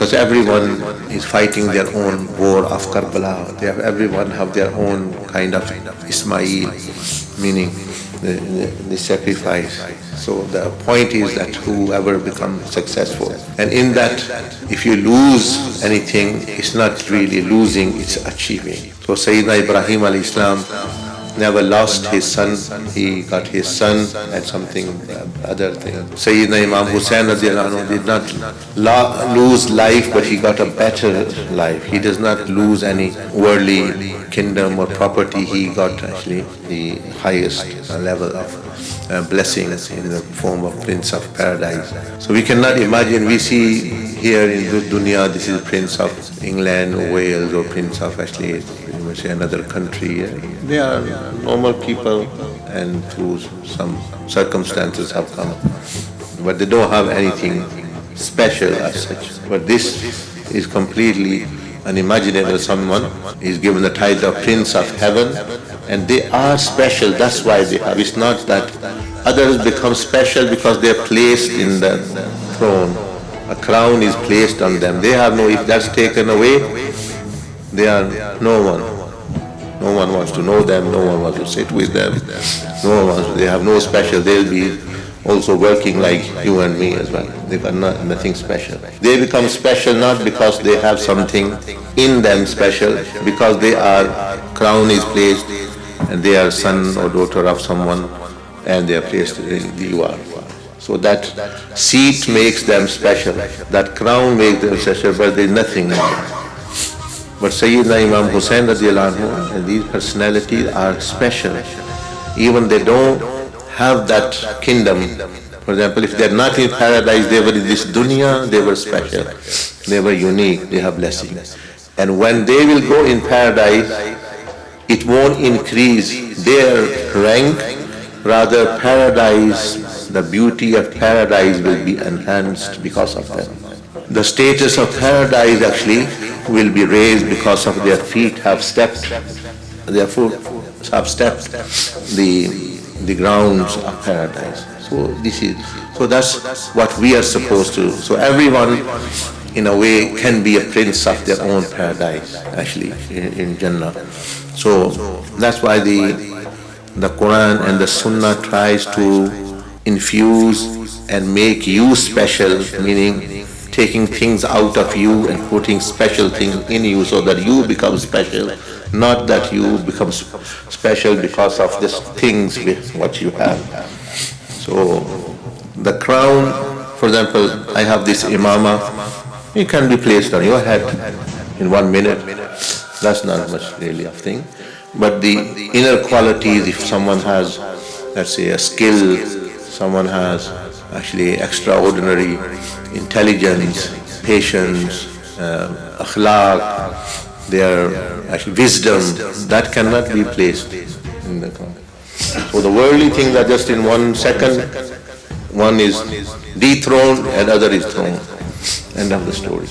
Because everyone is fighting their own war of Karbala. Everyone have their own kind of Ismail, meaning the sacrifice. So the point is that whoever becomes successful, and in that, if you lose anything, it's not really losing, it's achieving. So Sayyidina Ibrahim alayhi salam never lost his son. He got his son and something other thing. Sayyidina Imam Hussain radiallahu anhu did not lose life, but he got a better life. He does not lose any worldly kingdom or property. He got actually the highest level of blessings in the form of Prince of Paradise. So we cannot imagine, we see here in the dunya, this is Prince of England or Wales or Prince of actually say another country. They are normal people and through some circumstances have come, but they don't have anything special as such. But this is completely unimaginable. Someone is given the title of Prince of Heaven, and they are special. That's why they have. It's not that others become special because they are placed in the throne. A crown is placed on them. They have no. If that's taken away, they are no one. No one wants to know them. No one wants to sit with them. No one wants. They have no special. They'll be also working like you and me as well. They got nothing special. They become special not because they have something in them special, because they are, crown is placed and they are son or daughter of someone and they are placed in the diwar. So that seat makes them special, that crown makes them special, but there is nothing in them. But Sayyidina Imam Hussain radiallahu anhu and these personalities are special. Even they don't have that kingdom. For example, if they are not in paradise, they were in this dunya, they were special. They were unique, they have blessings. And when they will go in paradise, it won't increase their rank, rather paradise, the beauty of paradise will be enhanced because of them. The status of paradise actually will be raised because of their feet have stepped, their foot have stepped the grounds of paradise. So that's what we are supposed to. So everyone in a way can be a prince of their own paradise actually in Jannah. So that's why the Quran and the Sunnah tries to infuse and make you special, meaning taking things out of you and putting special things in you so that you become special, not that you become special because of these things with what you have. So the crown, for example, I have this imama, it can be placed on your head in 1 minute. That's not much really of thing. But the inner qualities, if someone has, let's say, a skill, someone has actually extraordinary intelligence, patience, akhlaq, their actually wisdom, that cannot be placed in the Quran. So the worldly things are just in 1 second, one is dethroned and other is thrown. End of the story.